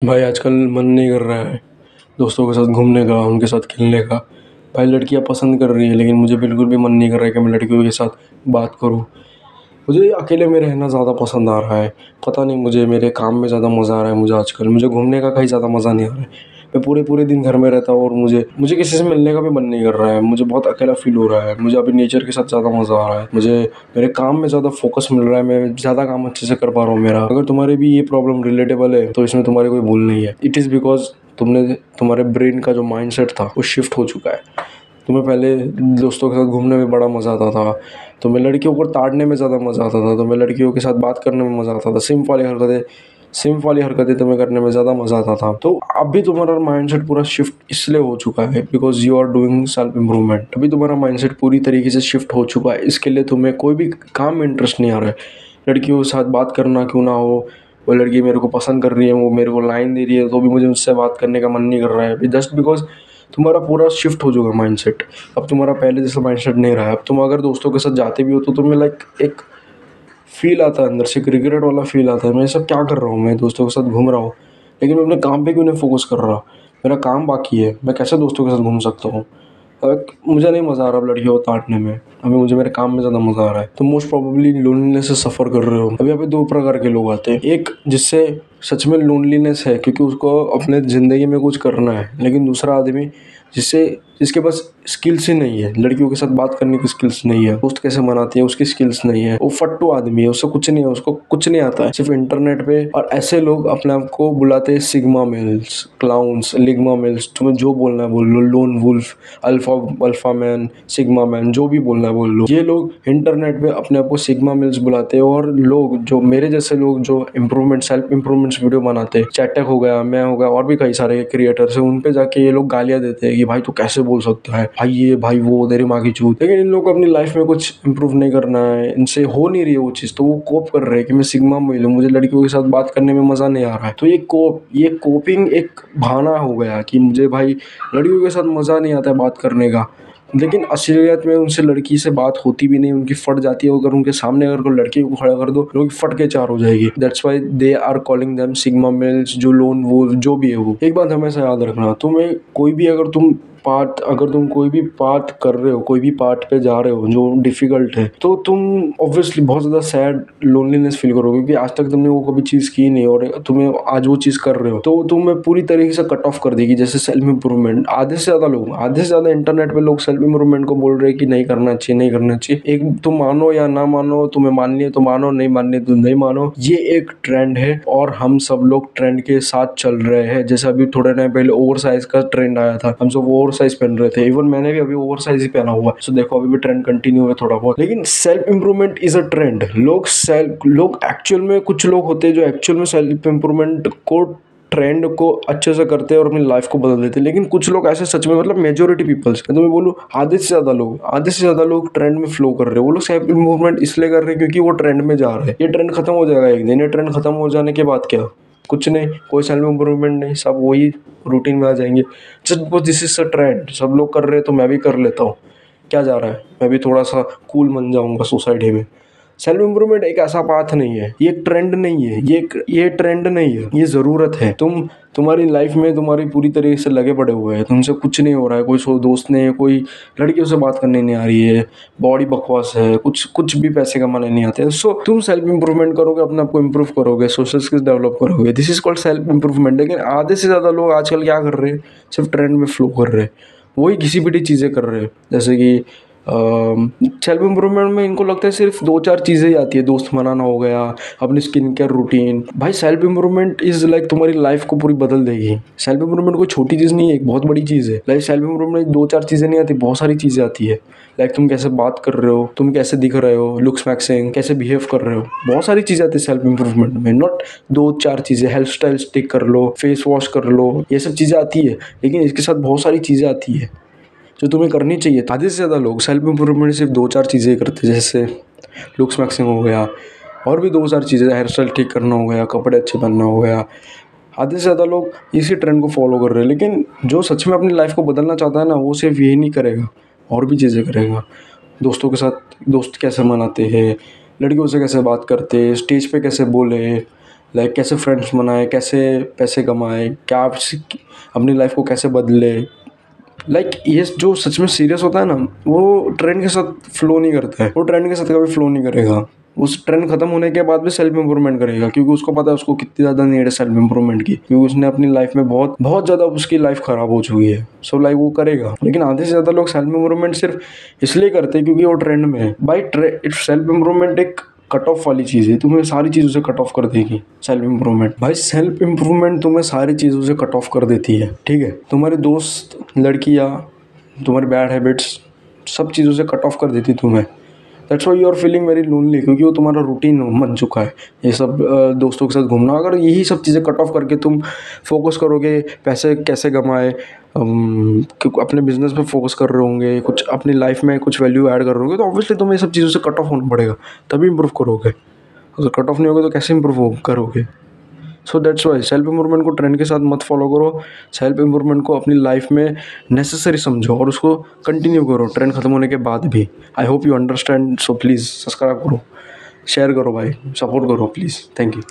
भाई आजकल मन नहीं कर रहा है दोस्तों के साथ घूमने का, उनके साथ खेलने का। भाई लड़कियां पसंद कर रही है लेकिन मुझे बिल्कुल भी मन नहीं कर रहा है कि मैं लड़कियों के साथ बात करूं। मुझे अकेले में रहना ज़्यादा पसंद आ रहा है। पता नहीं, मुझे मेरे काम में ज़्यादा मज़ा आ रहा है। मुझे आजकल मुझे घूमने का कहीं ज़्यादा मज़ा नहीं आ रहा है। मैं पूरे पूरे दिन घर में रहता हूँ और मुझे मुझे किसी से मिलने का भी मन नहीं कर रहा है। मुझे बहुत अकेला फील हो रहा है। मुझे अभी नेचर के साथ ज़्यादा मज़ा आ रहा है। मुझे मेरे काम में ज़्यादा फोकस मिल रहा है। मैं ज़्यादा काम अच्छे से कर पा रहा हूँ मेरा। अगर तुम्हारे भी ये प्रॉब्लम रिलेटेबल है तो इसमें तुम्हारी कोई भूल नहीं है। इट इज़ बिकॉज तुम्हारे ब्रेन का जो माइंडसेट था वो शिफ्ट हो चुका है। तुम्हें पहले दोस्तों के साथ घूमने में बड़ा मज़ा आता था। तुम्हें लड़कियों को ताड़ने में ज़्यादा मज़ा आता था। तुम्हें लड़कियों के साथ बात करने में मज़ा आता था। सिम्प वाली हरकतें तुम्हें करने में ज़्यादा मज़ा आता था। तो अभी तुम्हारा माइंडसेट पूरा शिफ्ट इसलिए हो चुका है because you are doing self improvement. अभी तुम्हारा माइंडसेट पूरी तरीके से शिफ्ट हो चुका है। इसके लिए तुम्हें कोई भी काम में इंटरेस्ट नहीं आ रहा है। लड़कियों के साथ बात करना क्यों ना हो, वो लड़की मेरे को पसंद कर रही है, वो मेरे को लाइन दे रही है तो भी मुझे उससे बात करने का मन नहीं कर रहा है, जस्ट बिकॉज तुम्हारा पूरा शिफ्ट हो चुका माइंडसेट। अब तुम्हारा पहले जैसा माइंडसेट नहीं रहा है। अब तुम अगर दोस्तों के साथ जाते भी हो तो तुम्हें लाइक एक फील आता है, अंदर से एक रिग्रेट वाला फील आता है। मैं सब क्या कर रहा हूँ, मैं दोस्तों के साथ घूम रहा हूँ लेकिन मैं अपने काम पे क्यों नहीं फोकस कर रहा। मेरा काम बाकी है, मैं कैसे दोस्तों के साथ घूम सकता हूँ। मुझे नहीं मज़ा आ रहा अब लड़कियों को काटने में। अभी मुझे मेरे काम में ज़्यादा मज़ा आ रहा है। तो मोस्ट प्रोबेबली लोनलीनेस से सफ़र कर रहे हो। अभी यहाँ पे दो प्रकार के लोग आते हैं। एक जिससे सच में लोनलीनेस है क्योंकि उसको अपने ज़िंदगी में कुछ करना है, लेकिन दूसरा आदमी जिसके पास स्किल्स ही नहीं है, लड़कियों के साथ बात करने की स्किल्स नहीं है, दोस्त कैसे मनाती है उसकी स्किल्स नहीं है, वो फट्टू आदमी है, उससे कुछ नहीं है, उसको कुछ नहीं आता है, सिर्फ इंटरनेट पे। और ऐसे लोग अपने आप को बुलाते हैं sigma males, clowns, ligma males. तुम्हें जो बोलना है बोल लो, lone wolf, alpha alpha man, sigma man, जो भी बोलना है बोल लो। ये लोग इंटरनेट पे अपने आप को सिग्मा मेल्स बुलाते हैं। और लोग जो मेरे जैसे लोग जो सेल्फ इम्प्रूवमेंट्स वीडियो बनाते हैं, चैटक हो गया, मैं हो गया और भी कई सारे क्रिएटर्स हैं, उन पे जाके ये लोग गालियां देते हैं कि भाई तू कैसे बोल सकता है, भाई ये भाई वो, तेरी माँ की चूत। लेकिन इन लोगों को अपनी लाइफ में कुछ इंप्रूव नहीं करना है, इनसे हो नहीं रही है वो चीज़, तो वो कोप कर रहे हैं कि मैं सिग्मा मेल हूँ, मुझे लड़कियों के साथ बात करने में मज़ा नहीं आ रहा है। तो ये कोपिंग एक बहाना हो गया कि मुझे भाई लड़कियों के साथ मज़ा नहीं आता है बात करने का। लेकिन असलियत में उनसे लड़की से बात होती भी नहीं, उनकी फट जाती है। अगर उनके सामने अगर कोई लड़की को खड़ा कर दो, उनकी फट के चार हो जाएगी। That's why they are calling them sigma males, जो लोन वुल्फ जो भी है वो। एक बात हमेशा याद रखना, तुम्हें कोई भी अगर तुम कोई भी पार्ट कर रहे हो, कोई भी पार्ट पे जा रहे हो जो डिफिकल्ट है, तो तुम ऑब्वियसली बहुत ज़्यादा सैड लोनलीनेस फील करोगे क्योंकि आज तक तुमने वो कभी चीज़ की नहीं और तुम्हें आज वो चीज़ कर रहे हो तो तुम्हें पूरी तरीके से कट ऑफ कर देगी। जैसे सेल्फ इंप्रूवमेंट, आधे से ज़्यादा इंटरनेट पे लोग सेल्फ इंप्रूवमेंट को बोल रहे हैं कि नहीं करना चाहिए, नहीं करना चाहिए। एक तुम मानो या ना मानो, तुम्हें माननी है तो मानो, नहीं माननी है तो नहीं मानो, ये एक ट्रेंड है और हम सब लोग ट्रेंड के साथ चल रहे हैं। जैसे अभी थोड़े टाइम पहले ओवर साइज का ट्रेंड आया था, हम सब ओवर साइज पहन रहे थे, इवन मैंने भी अभी ओवर साइज ही पहना हुआ है। सो देखो अभी भी ट्रेंड कंटिन्यू है थोड़ा बहुत। लेकिन self improvement is a trend. लोग एक्चुअल में, कुछ लोग होते हैं जो एक्चुअल में सेल्फ इंप्रूवमेंट को, ट्रेंड को अच्छे से करते हैं और अपनी लाइफ को बदल देते हैं। लेकिन कुछ लोग ऐसे सच में, मतलब मेजोरिटी पीपल्स, मैं तुम्हें बोलूँ आधे से ज्यादा लोग ट्रेंड में फ्लो कर रहे हैं। वो लोग सेल्फ इंप्रूवमेंट इसलिए कर रहे हैं क्योंकि वो ट्रेंड में जा रहे हैं। ये ट्रेंड खत्म हो जाएगा एक दिन। ये ट्रेंड खत्म हो जाने के बाद क्या, कुछ नहीं, कोई सेल्फ इंप्रूवमेंट नहीं, सब वही रूटीन में आ जाएंगे। Just because this is a trend, सब लोग कर रहे हैं तो मैं भी कर लेता हूँ, क्या जा रहा है, मैं भी थोड़ा सा कूल बन जाऊंगा सोसाइटी में। सेल्फ इंप्रूवमेंट एक ऐसा पाथ नहीं है, ये एक ट्रेंड नहीं है, ये ट्रेंड नहीं है, ये ज़रूरत है। तुम्हारी लाइफ में तुम्हारी पूरी तरीके से लगे पड़े हुए हैं, तुमसे कुछ नहीं हो रहा है, कोई दोस्त नहीं है, कोई लड़कियों से बात करने नहीं आ रही है, बॉडी बकवास है, कुछ भी पैसे कमाने नहीं आते। सो तुम सेल्फ इंप्रूवमेंट करोगे, अपने आप को इंप्रूव करोगे, सोशल स्किल्स डेवलप करोगे, this is called self improvement. लेकिन आधे से ज़्यादा लोग आजकल क्या कर रहे हैं, सिर्फ ट्रेंड में फ्लो कर रहे हैं, वही घिसी पिटी चीज़ें कर रहे हैं। जैसे कि सेल्फ इम्प्रूवमेंट में इनको लगता है सिर्फ दो चार चीज़ें ही आती है, दोस्त मनाना हो गया, अपनी स्किन केयर रूटीन। भाई सेल्फ इम्प्रूवमेंट इज लाइक तुम्हारी लाइफ को पूरी बदल देगी। सेल्फ इम्प्रूवमेंट कोई छोटी चीज़ नहीं है, एक बहुत बड़ी चीज़ है। लाइक सेल्फ इम्प्रूवमेंट दो चार चीज़ें नहीं आती, बहुत सारी चीज़ें आती है। लाइक तुम कैसे बात कर रहे हो, तुम कैसे दिख रहे हो, लुक्स मैक्सिंग, कैसे बिहेव कर रहे हो, बहुत सारी चीज़ें आती है सेल्फ इम्प्रूवमेंट में। नॉट दो चार चीज़ें, हेयर स्टाइल स्टिक कर लो, फेस वॉश कर लो, ये सब चीज़ें आती है, लेकिन इसके साथ बहुत सारी चीज़ें आती है जो तुम्हें करनी चाहिए। आधे से ज़्यादा लोग सेल्फ इम्प्रूवमेंट सिर्फ दो चार चीज़ें करते हैं, जैसे लुक्स मैक्सिंग हो गया और भी दो चार चीज़ें, हेयर स्टाइल ठीक करना हो गया, कपड़े अच्छे पहनना हो गया। आधे से ज़्यादा लोग इसी ट्रेंड को फॉलो कर रहे हैं। लेकिन जो सच में अपनी लाइफ को बदलना चाहता है ना, वो सिर्फ यही नहीं करेगा, और भी चीज़ें करेगा। दोस्तों के साथ दोस्त कैसे मनाते हैं, लड़कियों से कैसे बात करते हैं, स्टेज पे कैसे बोले, लाइक कैसे फ्रेंड्स बनाए, कैसे पैसे कमाए, क्या अपनी लाइफ को कैसे बदले। लाइक ये जो सच में सीरियस होता है ना, वो ट्रेंड के साथ फ्लो नहीं करता है, वो ट्रेंड के साथ कभी फ्लो नहीं करेगा। उस ट्रेंड खत्म होने के बाद भी सेल्फ इंप्रूवमेंट करेगा, क्योंकि उसको पता है उसको कितनी ज़्यादा नीड है सेल्फ इंप्रूवमेंट की, क्योंकि उसने अपनी लाइफ में बहुत बहुत ज़्यादा उसकी लाइफ खराब हो चुकी है। सो लाइक वो करेगा। लेकिन आधे से ज़्यादा लोग सेल्फ इंप्रूवमेंट सिर्फ इसलिए करते हैं क्योंकि वो ट्रेंड में है। भाई सेल्फ इंप्रूवमेंट एक कट ऑफ वाली चीज़ है, तुम्हें सारी चीज़ों से कट ऑफ कर देगी सेल्फ इंप्रूवमेंट। भाई सेल्फ इंप्रूवमेंट तुम्हें सारी चीज़ों से कट ऑफ कर देती है, ठीक है। तुम्हारे दोस्त, लड़कियाँ, तुम्हारी बैड हैबिट्स, सब चीज़ों से कट ऑफ कर देती तुम्हें। That's why you are feeling very lonely, क्योंकि वो तुम्हारा रूटीन बन चुका है ये सब दोस्तों के साथ घूमना। अगर यही सब चीज़ें कट ऑफ करके तुम फोकस करोगे पैसे कैसे कमाए, अपने बिजनेस पे फोकस कर रहे होंगे, कुछ अपनी लाइफ में कुछ वैल्यू ऐड कर रहे होंगे, तो ऑब्वियसली तुम्हें ये सब चीज़ों से कट ऑफ होना पड़ेगा, तभी इंप्रूव करोगे। अगर कट ऑफ नहीं होगे तो कैसे इंप्रूव करोगे। So that's why self improvement को ट्रेंड के साथ मत फॉलो करो। सेल्फ इंप्रूवमेंट को अपनी लाइफ में नेसेसरी समझो और उसको कंटिन्यू करो ट्रेंड खत्म होने के बाद भी। I hope you understand. So please subscribe करो, शेयर करो भाई, सपोर्ट करो प्लीज़। Thank you.